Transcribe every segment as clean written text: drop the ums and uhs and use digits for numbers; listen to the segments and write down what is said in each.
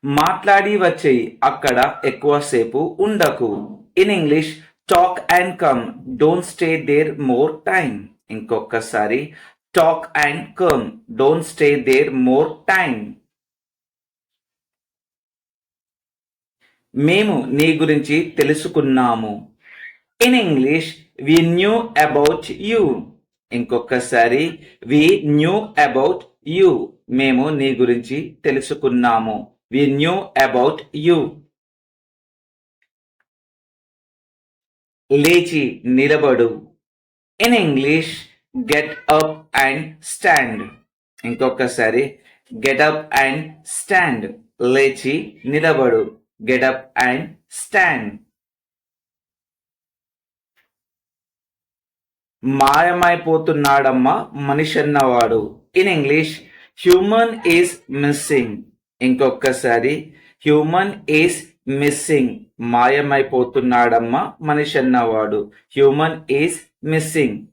మాట్లాడి వచ్చేయి, అక్కడ ఎక్కువసేపు ఉండకు. In English, talk and come, don't stay there more time. ఇంకొకసారి, talk and come, don't stay there more time. మేము నీ గురించి తెలుసుకున్నాము. In English, we knew about you. ఇంకొకసారి, వి న్యూ అబౌట్ యూ. మేము నీ గురించి తెలుసుకున్నాము. We knew about you. లేచి నిలబడు. In English, get up and stand. ఇంకొకసారి, గెట్ అప్ అండ్ స్టాండ్. లేచి నిలబడు. Get up and stand. మాయమైపోతున్నాడమ్మా మనిషన్నవాడు. In English, human is missing. ఇంకొకసారి, హ్యూమన్ ఈస్ మిస్సింగ్. మాయమైపోతున్నాడమ్మా మనిషన్నవాడు. Human is missing.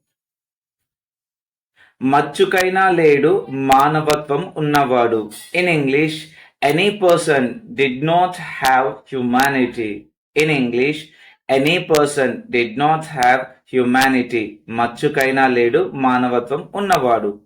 మచ్చుకైనా లేడు మానవత్వం ఉన్నవాడు. In English, any person did not have humanity. In English, any person did not have humanity. మచ్చుకైనా లేడు మానవత్వం ఉన్నవాడు.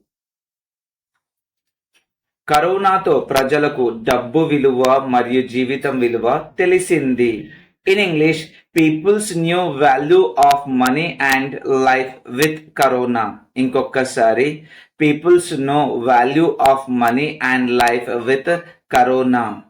కరోనాతో ప్రజలకు డబ్బు విలువ మరియు జీవితం విలువ తెలిసింది. In English, peoples knew value of money and life with corona. ఇంకొకసారి, peoples know value of money and life with corona.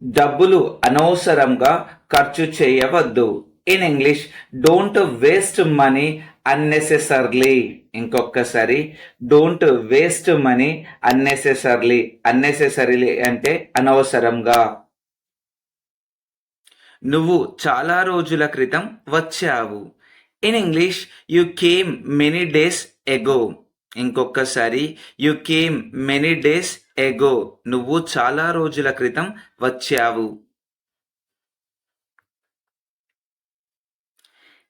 డబ్బులు అనవసరంగా ఖర్చు చేయవద్దు. In English, don't waste money unnecessarily. ఇంకొకసారి, don't waste money unnecessarily. Unnecessarily అంటే అనవసరంగా. నువ్వు చాలా రోజుల క్రితం వచ్చావు. In English, you came many days ago. ఇంకొకసారి, you came many days ago. నువ్వు చాలా రోజుల క్రితం వచ్చావు.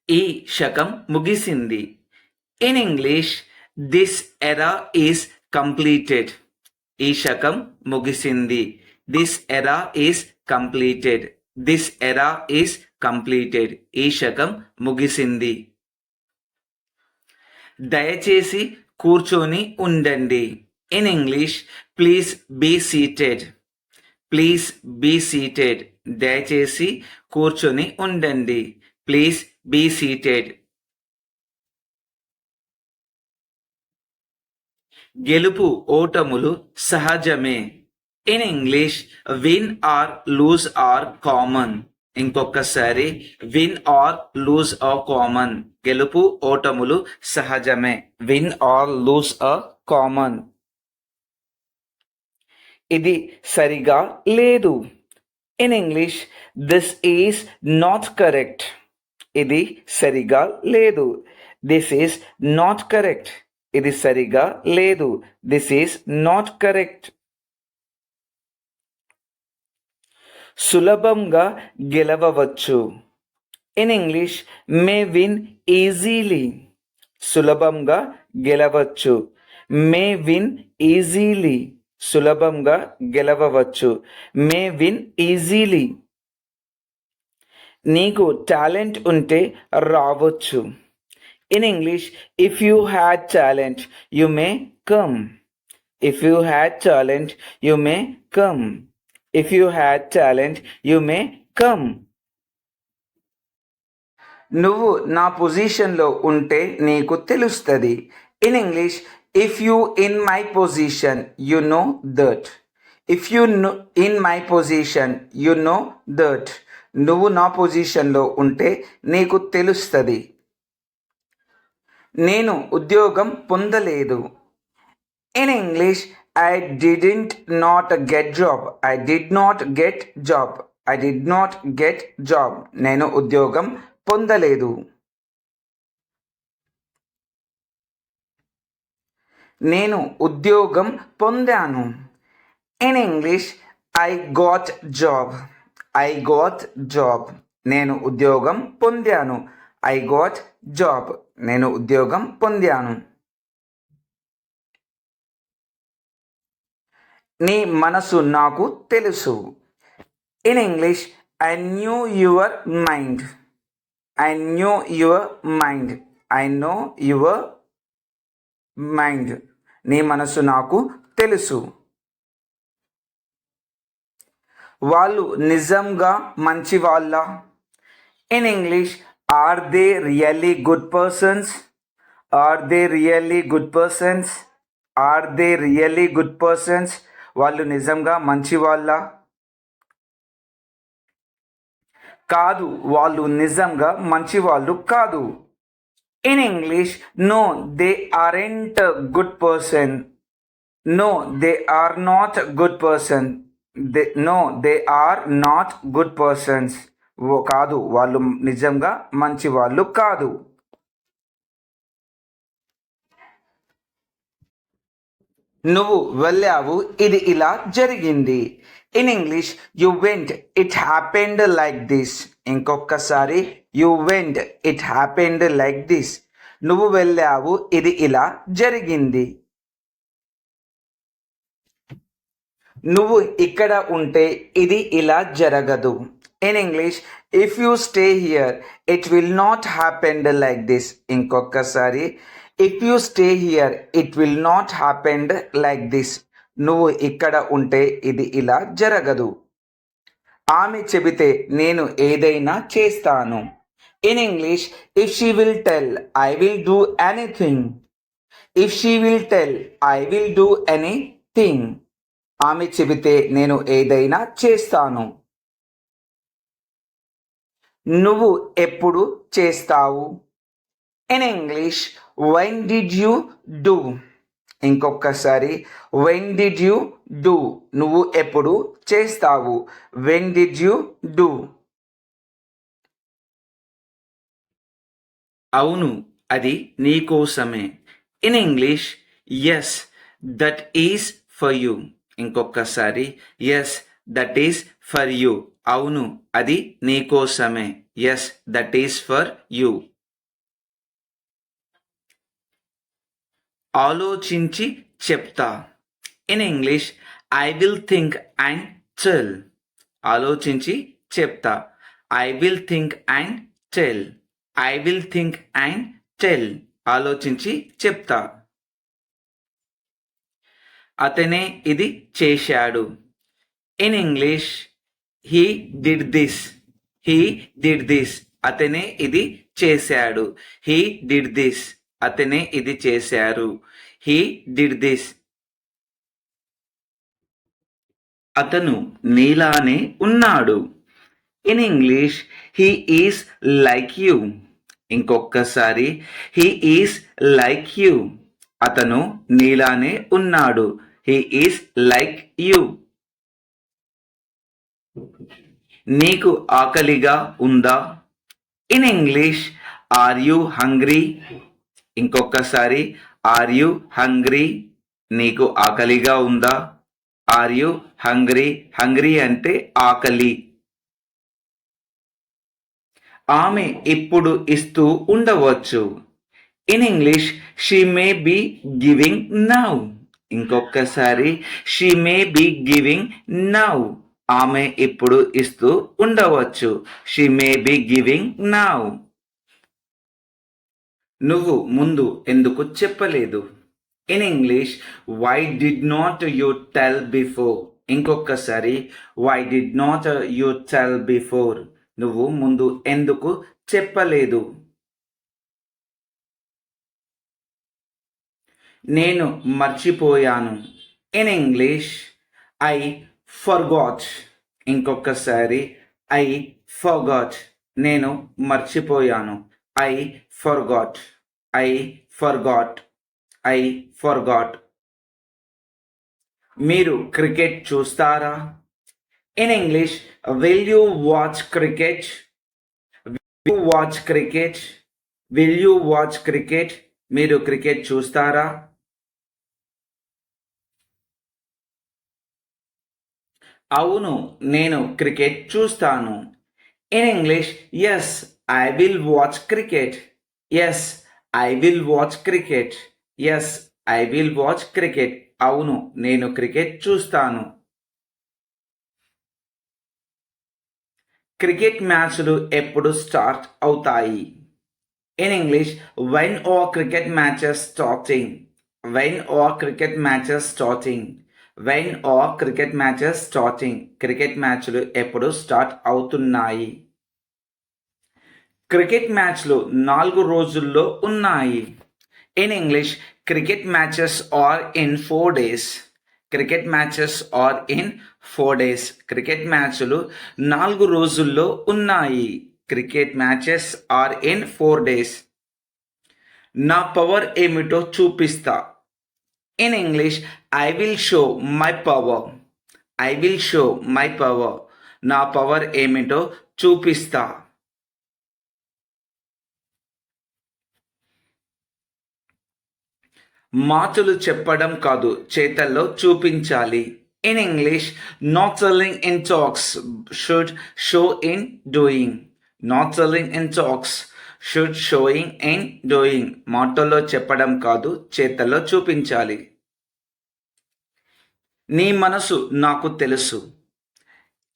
ఈ శకం ముగిసింది. In English, this era is completed. ఈ శకం ముగిసింది. This era is completed. This era is completed. ఈ శకం ముగిసింది. దయచేసి కూర్చొని ఉండండి. In English, please be seated. Please be seated. దయచేసి కూర్చొని ఉండండి. Please be seated. గెలుపు ఓటములు సహజమే. In English, win or lose are common. ఇంకొకసారి, win or lose are common. గెలుపు ఓటములు సహజమే. Win or lose are common. ఇది సరిగా లేదు. In English, this is not correct. ఇది సరిగా లేదు. This is not correct. ఇది సరిగా లేదు. This is not correct. సులభంగా గెలవవచ్చు. In English, may win easily. సులభంగా గెలవచ్చు. May win easily. సులభంగా గెలవవచ్చు. May win easily. నీకు టాలెంట్ ఉంటే రావచ్చు. In English, if you had talent you may come. If you had talent you may come. If you had talent you may come. నువ్వు నా పొజిషన్లో ఉంటే నీకు తెలుస్తుంది. In English, if you in my position you know that. If you in my position you know that. నువ్వు నా పొజిషన్లో ఉంటే నీకు తెలుస్తుంది. నేను ఉద్యోగం పొందలేదు. In English, I didn't not get job. I did not get job. I did not get job. నేను ఉద్యోగం పొందలేదు. నేను ఉద్యోగం పొందాను. In English, I got job. I got job. నేను ఉద్యోగం పొందాను. I got job. నేను ఉద్యోగం పొందాను. నీ మనసు నాకు తెలుసు. In English, I knew your mind. I knew your mind. I know your mind. నీ మనసు నాకు తెలుసు. వాళ్ళు నిజంగా మంచి వాళ్ళ? In English, are they really good persons? Are they really good persons? Are they really good persons? వాళ్ళు నిజంగా మంచి వాళ్ళ? కాదు, వాళ్ళు నిజంగా మంచి వాళ్ళు కాదు. In English, no they aren't good person. No they are not good person. No they are not good persons. ఓ కాదు, వాళ్ళు నిజంగా మంచి వాళ్ళు కాదు. నువ్వు వెళ్ళావు, ఇది ఇలా జరిగింది. In English, you went, it happened like this. ఇంకొకసారి, you went, it happened like this. నువ్వు వెళ్ళావు, ఇది ఇలా జరిగింది. నువ్వు ఇక్కడ ఉంటే ఇది ఇలా జరగదు. In English, if you stay here, it will not happen like this. ఇంకొకసారి, if you stay here, it will not happen like this. నువ్వు ఇక్కడ ఉంటే ఇది ఇలా జరగదు. ఆమె చెబితే నేను ఏదైనా చేస్తాను. In English, if she will tell, I will do anything. If she will tell, I will do anything. ఆమె చెబితే నేను ఏదైనా చేస్తాను. నువ్వు ఎప్పుడు చేస్తావు? In English, when did you do. ఇంకొకసారి, వెన్ డిడ్ యూ డూ. నువ్వు ఎప్పుడు చేస్తావు? When did you do. అవును, అది నీకోసమే. In English, yes, that is for you. ఇంకొకసారి, yes, that is for you. అవును, అది నీకోసమే. Yes, that is for you. ఆలోచించి చెప్తా. In English, I will think and tell. ఆలోచించి చెప్తా. I will think and tell. I will think and tell. ఆలోచించి చెప్తా. అతనే ఇది చేశాడు. In English, he did this. He did this. అతనే ఇది చేశాడు. He did this. అతనే ఇది చేశారు. He did this. అతను నీలానే ఉన్నాడు. In English, he is like you. ఇంకొకసారి, హీ ఈస్ లైక్ యూ. అతను నీలానే ఉన్నాడు. He is like you. నీకు ఆకలిగా ఉందా? In English, are you hungry. ఇంకొకసారి, ఆర్ యూ హంగ్రీ. నీకు ఆకలిగా ఉందా? Are you hungry. హంగ్రీ అంటే ఆకలి. ఆమె ఇప్పుడు ఇస్తూ ఉండవచ్చు. In English, she may be giving now. ఇంకొకసారి, she may be giving now. ఆమె ఇప్పుడు ఇస్తూ ఉండవచ్చు. She may be giving now. నువ్వు ముందు ఎందుకు చెప్పలేదు? In English, why did not you tell before. ఇంకొకసారి, why did not you tell before. నువ్వు ముందు ఎందుకు చెప్పలేదు? నేను మర్చిపోయాను. In English, I forgot. ఇంకొకసారి, ఐ ఫర్గాట్. నేను మర్చిపోయాను. I forgot. I forgot. I forgot. మీరు క్రికెట్ చూస్తారా? In English, will you watch cricket. Will you watch cricket. Will you watch cricket. మీరు క్రికెట్ చూస్తారా? అవును, నేను క్రికెట్ చూస్తాను. In English, yes, I will watch cricket. Yes, I will watch cricket. Yes, I will watch cricket. అవును, నేను cricket చూస్తాను. Cricket మ్యాచ్లు ఎప్పుడు స్టార్ట్ అవుతాయి? In English, when are cricket matches starting? When are cricket matches starting? When are cricket matches starting? Cricket మ్యాచ్లు ఎప్పుడు start అవుతున్నాయి? Cricket మ్యాచ్లు 4 రోజుల్లో ఉన్నాయి. In English, cricket matches are in 4 days. Cricket matches are in 4 days. Cricket మ్యాచ్లు 4 రోజుల్లో ఉన్నాయి. Cricket matches are in 4 days. నా పవర్ ఏమిటో చూపిస్తా. In English, I will show my power. I will show my power. నా power ఏమిటో చూపిస్తా. మాటలు చెప్పడం కాదు, చేతల్లో చూపించాలి. In English, not selling in talks should show in doing. Not selling in talks should showing in doing. మాటల్లో చెప్పడం కాదు, చేతల్లో చూపించాలి. నీ మనసు నాకు తెలుసు.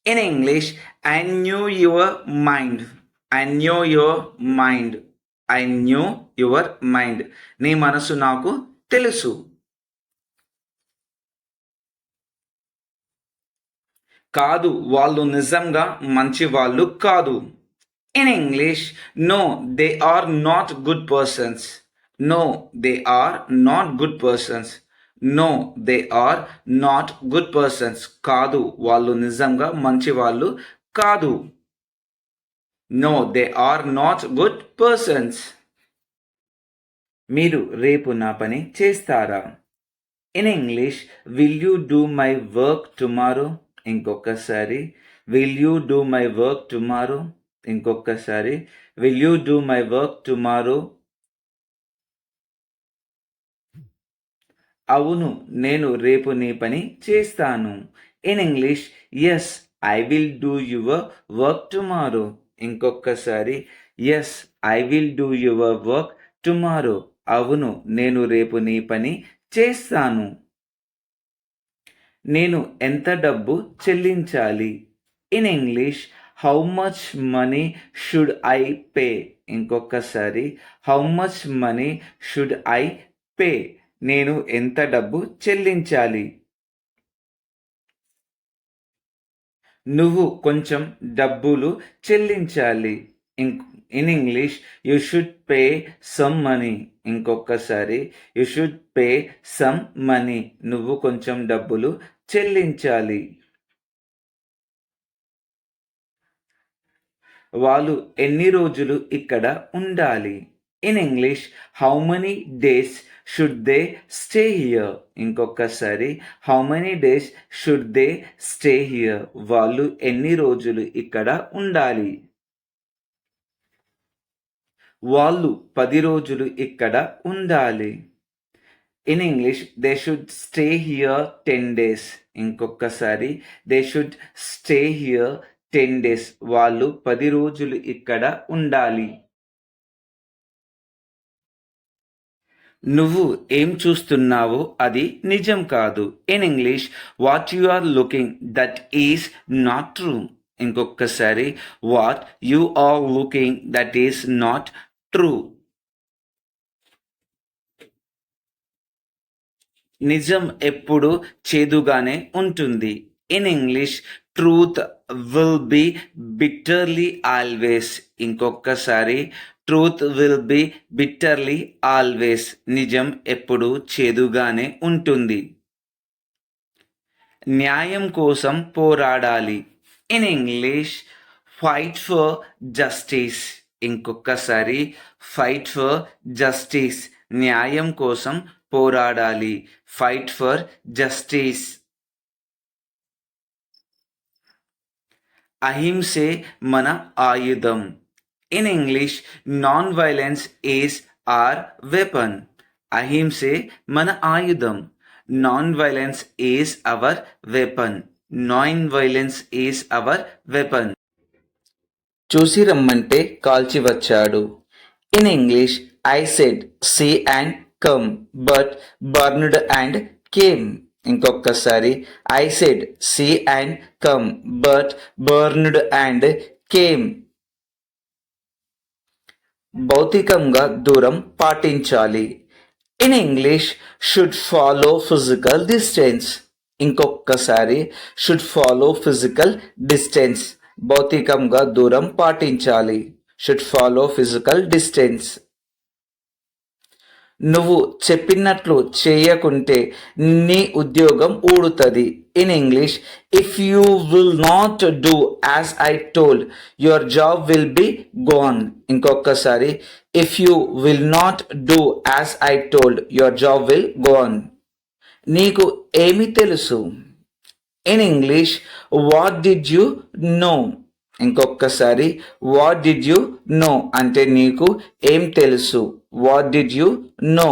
In English, I knew your mind. I knew your mind. I knew your mind. నీ మనసు నాకు తెలుసు. కాదు, వాళ్ళు నిజంగా మంచి వాళ్ళు కాదు. In English, no they are not good persons. No they are not good persons. No they are not good persons. కాదు, వాళ్ళు నిజంగా మంచి వాళ్ళు కాదు. No they are not good persons. మీరు రేపు నా పని చేస్తారా? In English, will you do my work tomorrow? ఇంకొకసారి, will you do my work tomorrow? ఇంకొకసారి, will you do my work tomorrow? అవును, నేను రేపు నీ పని చేస్తాను. In English, yes I will do your work tomorrow. ఇంకొకసారి, yes I will do your work tomorrow. అవును, నేను రేపు నీ పని చేస్తాను. నేను ఎంత డబ్బు చెల్లించాలి? In English, how much money should I pay? ఇంకొకసారి, how much money should I pay? నేను ఎంత డబ్బు చెల్లించాలి? నువ్వు కొంచెం డబ్బులు చెల్లించాలి. In English, you should pay some money. ఇంకొకసారి, you should pay some money. నువ్వు కొంచెం డబ్బులు చెల్లించాలి. వాళ్ళు ఎన్ని రోజులు ఇక్కడ ఉండాలి? In English, how many days should they stay here? ఇంకొకసారి, how many days should they stay here? వాళ్ళు ఎన్ని రోజులు ఇక్కడ ఉండాలి? వాళ్ళు 10 రోజులు ఇక్కడ ఉండాలి. In English, they should stay here 10 days. ఇంకొకసారి, they should stay here 10 days. వాళ్ళు 10 రోజులు ఇక్కడ ఉండాలి. నువ్వు ఏం చూస్తున్నావో అది నిజం కాదు. In English, what you are looking that is not true. ఇంకొకసారి, what you are looking that is not true. నిజం ఎప్పుడు చేదుగానే ఉంటుంది. In English, truth will be bitterly always. ఇంకొకసారి, truth will be bitterly always. నిజం ఎప్పుడు చేదుగానే ఉంటుంది. న్యాయం కోసం పోరాడాలి. In English, fight for justice. ఇంకొకసారి, ఫైట్ ఫర్ జస్టిస్. న్యాయం కోసం పోరాడాలి. Fight for justice. అహింసే మన ఆయుధం. In English, non violence is are weapon. అహింసే మన ఆయుధం. Non violence is our weapon. Non violence is our weapon. చూసి రమ్మంటే కాల్చి వచ్చాడు. In English, I said see and come, but burned and came. ఇంకొకసారి I said see and come but burned and came. భౌతికంగా దూరం పాటించాలి. In English should follow physical distance. ఇంకొకసారి should follow physical distance. భౌతికంగా దూరం పాటించాలి. Should follow physical distance. నువ్వు చెప్పినట్లు చేయకుంటే నీ ఉద్యోగం ఊడుతుంది. In English if you will not do as I told your job will be gone. ఇంకొకసారి if you will not do as I told your job will gone. నీకు ఏమి తెలుసు. In English what did you know. ఇంకొకసారి what did you know అంటే నీకు ఏం తెలుసు. What did you know.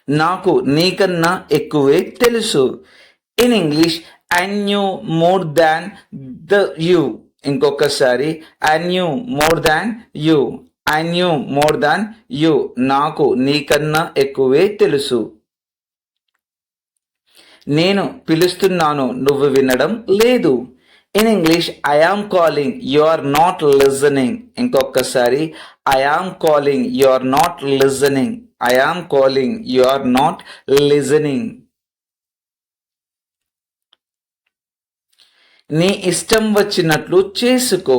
నాకు నీకన్నా ఎక్కువే తెలుసు. In English I knew more than the you. ఇంకొకసారి I knew more than you. I knew more than you. నాకు నీకన్నా ఎక్కువే తెలుసు. నేను పిలుస్తున్నాను నువ్వు వినడం లేదు. In English I am calling you are not listening. ఇంకొకసారి I am calling you are not listening. I am calling you are not listening. నీ ఇష్టం వచ్చినట్లు చేసుకో.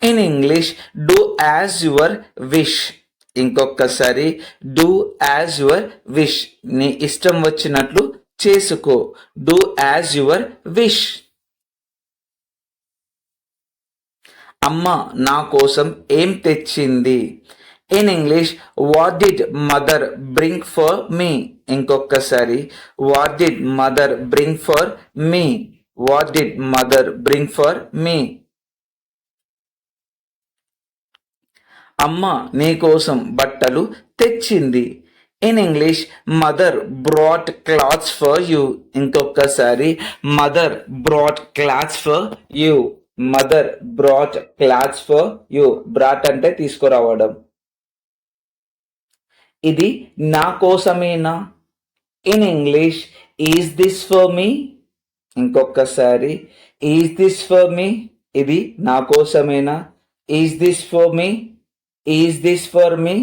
In English do as your wish. ఇంకొకసారి డూ యాజ్ యువర్ విష్. నీ ఇష్టం వచ్చినట్లు చేసుకో. Do as your wish. అమ్మ నా కోసం ఏం తెచ్చింది. In English what did mother bring for me. ఇంకొకసారి what did mother bring for me. What did mother bring for me. అమ్మ నీ కోసం బట్టలు తెచ్చింది. In English mother brought clothes for you. ఇంకొకసారి mother brought clothes for you. Mother brought clothes for you. Brought అంటే తీసుకురావడం. ఇది నా కోసమేనా. In English is this for me. ఇంకొకసారి ఈజ్ దిస్ ఫర్ మీ. ఇది నా కోసమేనా. Is this for me. Is this for me.